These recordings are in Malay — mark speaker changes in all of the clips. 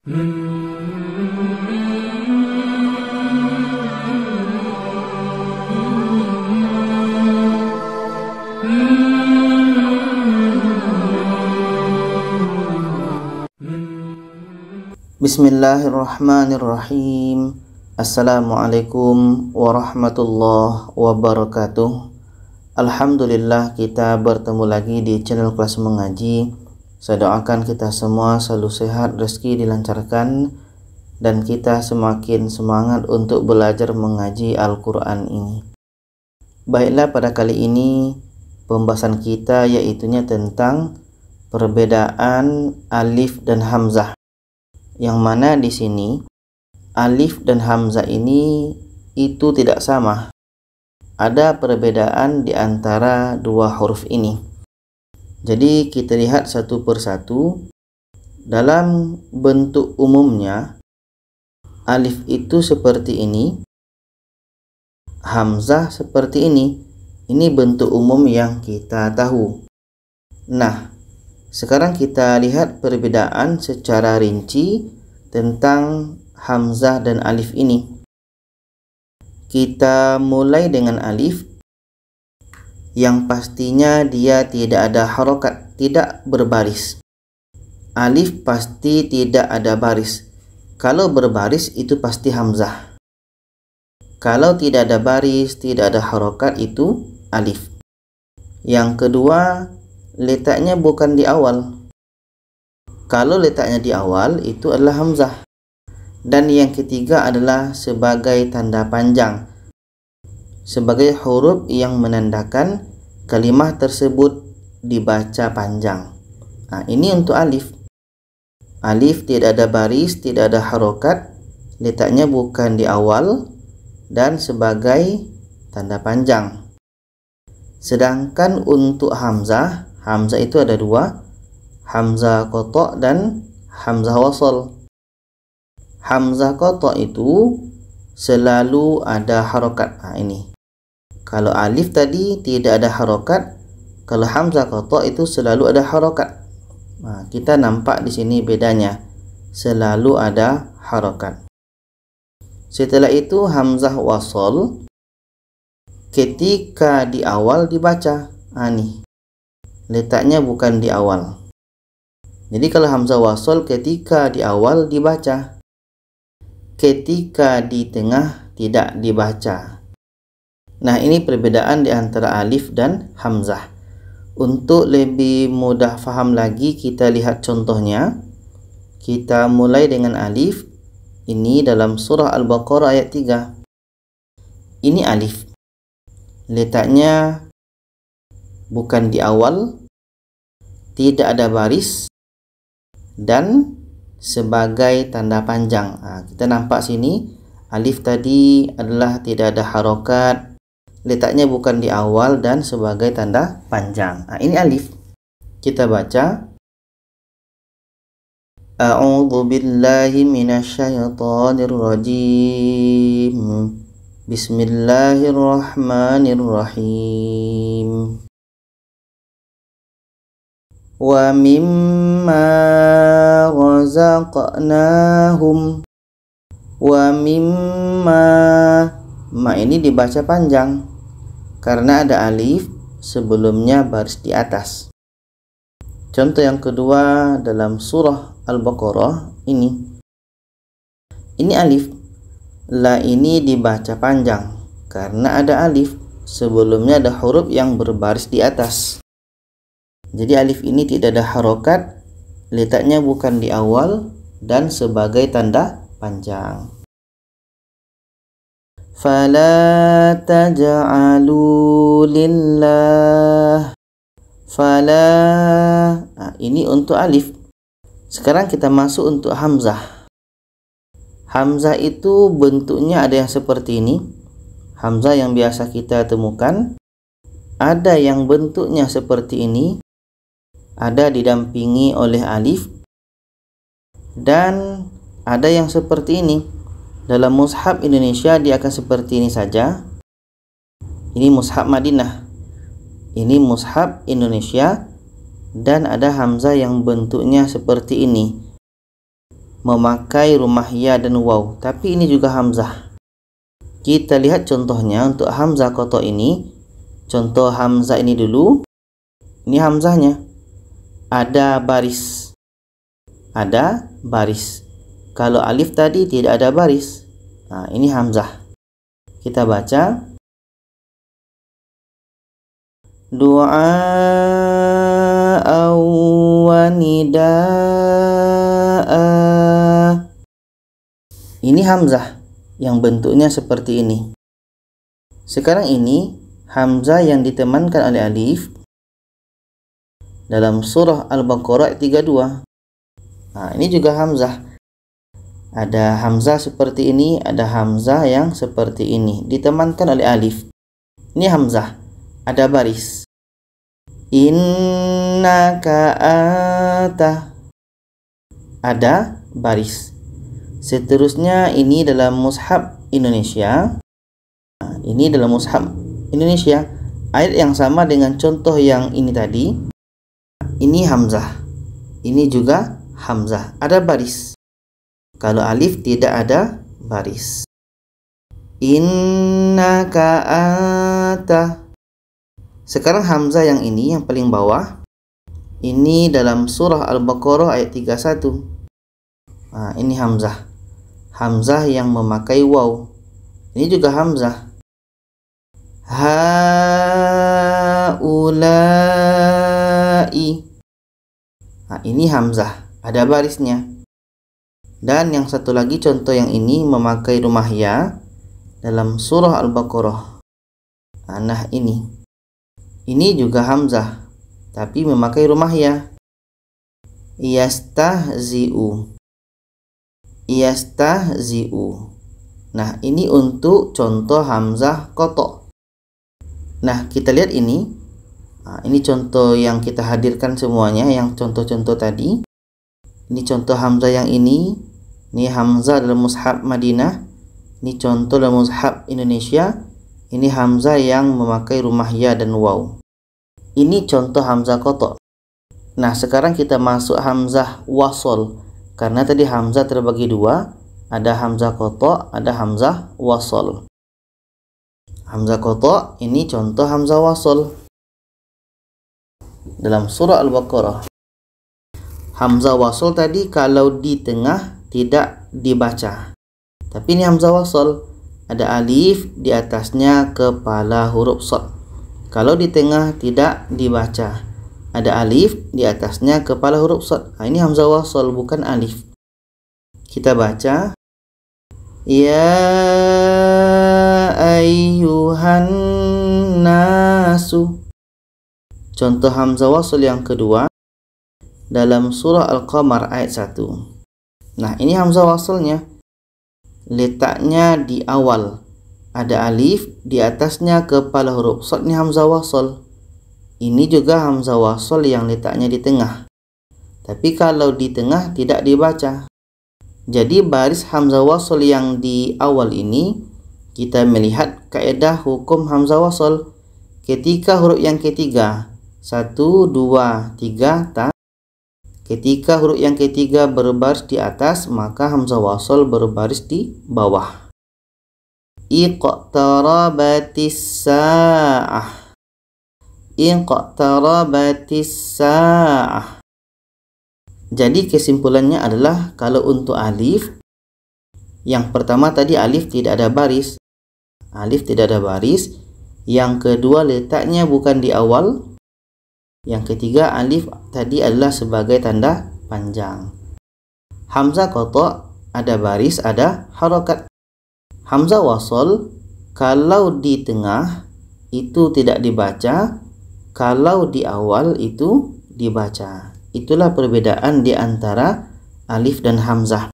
Speaker 1: Bismillahirrahmanirrahim. Assalamualaikum warahmatullahi wabarakatuh. Alhamdulillah, kita bertemu lagi di channel Kelas Mengaji. Saya doakan kita semua selalu sehat, rezeki dilancarkan, dan kita semakin semangat untuk belajar mengaji Al-Quran ini. Baiklah, pada kali ini pembahasan kita yaitunya tentang perbedaan alif dan hamzah. Yang mana di sini alif dan hamzah ini itu tidak sama. Ada perbedaan di antara dua huruf ini. Jadi kita lihat satu persatu. Dalam bentuk umumnya alif itu seperti ini, hamzah seperti ini. Ini bentuk umum yang kita tahu. Nah, sekarang kita lihat perbedaan secara rinci tentang hamzah dan alif ini. Kita mulai dengan alif, yang pastinya dia tidak ada harokat, tidak berbaris. Alif pasti tidak ada baris. Kalau berbaris itu pasti hamzah. Kalau tidak ada baris, tidak ada harokat, itu alif. Yang kedua, letaknya bukan di awal. Kalau letaknya di awal itu adalah hamzah. Dan yang ketiga adalah sebagai tanda panjang, sebagai huruf yang menandakan kalimah tersebut dibaca panjang. Nah, ini untuk alif. Alif tidak ada baris, tidak ada harokat, letaknya bukan di awal, dan sebagai tanda panjang. Sedangkan untuk hamzah, hamzah itu ada dua, hamzah qata' dan hamzah wasl. Hamzah qata' itu selalu ada harokat. Nah, ini. Kalau alif tadi tidak ada harokat, kalau hamzah qata' itu selalu ada harokat. Nah, kita nampak di sini bedanya. Selalu ada harokat. Setelah itu hamzah wasl ketika di awal dibaca. Nah, nih. Letaknya bukan di awal. Jadi kalau hamzah wasl ketika di awal dibaca, ketika di tengah tidak dibaca. Nah, ini perbedaan di antara alif dan hamzah. Untuk lebih mudah faham lagi, kita lihat contohnya. Kita mulai dengan alif. Ini dalam surah Al-Baqarah ayat 3. Ini alif. Letaknya bukan di awal, tidak ada baris, dan sebagai tanda panjang. Nah, kita nampak sini alif tadi adalah tidak ada harokat, letaknya bukan di awal, dan sebagai tanda panjang. Nah, ini alif. Kita baca, A'udzu billahi minasyaitonir rajim. Bismillahirrahmanirrahim. Wa mimma razaqnahum. Wa mimma, ma ini dibaca panjang karena ada alif sebelumnya baris di atas. Contoh yang kedua dalam surah Al-Baqarah ini. Ini alif. La ini dibaca panjang karena ada alif sebelumnya ada huruf yang berbaris di atas. Jadi alif ini tidak ada harokat, letaknya bukan di awal, dan sebagai tanda panjang. Fala taj'alu lillah. Fala. Nah, ini untuk alif. Sekarang kita masuk untuk hamzah. Hamzah itu bentuknya ada yang seperti ini. Hamzah yang biasa kita temukan. Ada yang bentuknya seperti ini. Ada didampingi oleh alif, dan ada yang seperti ini. Dalam mushaf Indonesia dia akan seperti ini saja. Ini mushaf Madinah, ini mushaf Indonesia, dan ada hamzah yang bentuknya seperti ini. memakai rumah ya dan waw, tapi ini juga hamzah. Kita lihat contohnya untuk hamzah qata ini. Contoh hamzah ini dulu. Ini hamzahnya. Ada baris. Ada baris. Kalau alif tadi tidak ada baris. Nah, ini hamzah. Kita baca. Du'a wa nida'a. Ini hamzah yang bentuknya seperti ini. Sekarang ini hamzah yang ditemankan oleh alif dalam surah Al-Baqarah ayat 32. Nah, ini juga hamzah. Ada hamzah seperti ini, ada hamzah yang seperti ini, ditemankan oleh alif. Ini hamzah, ada baris. Innaka ata. Ada baris. Seterusnya ini dalam mushaf Indonesia. Nah, ini dalam mushaf Indonesia. Ayat yang sama dengan contoh yang ini tadi. Ini hamzah. Ini juga hamzah. Ada baris. Kalau alif tidak ada baris. Innaka ata. Sekarang hamzah yang ini yang paling bawah. Ini dalam surah Al-Baqarah ayat 31. Nah, ini hamzah. Hamzah yang memakai waw. Ini juga hamzah. Haulai. Nah, ini hamzah. Ada barisnya. Dan yang satu lagi contoh yang ini memakai rumah ya dalam surah Al-Baqarah. Nah, ini. Ini juga hamzah. Tapi memakai rumah ya. Yastahzi'u. Yastahzi'u. Nah, ini untuk contoh hamzah qata. Nah, kita lihat ini. Nah, ini contoh yang kita hadirkan semuanya, yang contoh-contoh tadi. Ini contoh hamzah yang ini. Ini hamzah dalam mushaf Madinah. Ini contoh dalam mushaf Indonesia. Ini hamzah yang memakai rumah ya dan waw. Ini contoh hamzah qata. Nah, sekarang kita masuk hamzah wasol. Karena tadi hamzah terbagi dua. Ada hamzah qata, ada hamzah wasol. Hamzah qata ini contoh hamzah wasol. Dalam surah Al-Baqarah. Hamzah wasol tadi kalau di tengah tidak dibaca. Tapi ini hamzah wasol. Ada alif di atasnya kepala huruf shad. Kalau di tengah tidak dibaca. Ada alif di atasnya kepala huruf shad. Nah, ini hamzah wasol bukan alif. Kita baca. Ya ayyuhan nasu. Contoh hamzah wasol yang kedua dalam surah Al-Qamar ayat 1. Nah, ini hamzah wasolnya. Letaknya di awal. Ada alif di atasnya kepala huruf shad. Ini hamzah wasol. Ini juga hamzah wasol yang letaknya di tengah. Tapi kalau di tengah tidak dibaca. Jadi baris hamzah wasol yang di awal ini kita melihat kaidah hukum hamzah wasol. Ketika huruf yang ketiga 1, 2, 3 ta. Ketika huruf yang ketiga berbaris di atas, maka hamzah wasol berbaris di bawah. Iqtarabatis sa'ah. Iqtarabatis sa'ah. Jadi kesimpulannya adalah kalau untuk alif, yang pertama tadi alif tidak ada baris. Alif tidak ada baris. Yang kedua letaknya bukan di awal. Yang ketiga alif tadi adalah sebagai tanda panjang. Hamzah qata ada baris, ada harokat. Hamzah wasol kalau di tengah itu tidak dibaca, kalau di awal itu dibaca. Itulah perbedaan di antara alif dan hamzah.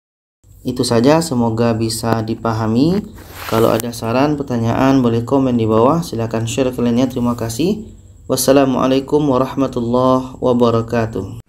Speaker 1: Itu saja, semoga bisa dipahami. Kalau ada saran, pertanyaan, boleh komen di bawah. Silakan share kalian ya. Terima kasih. Wassalamualaikum warahmatullahi wabarakatuh.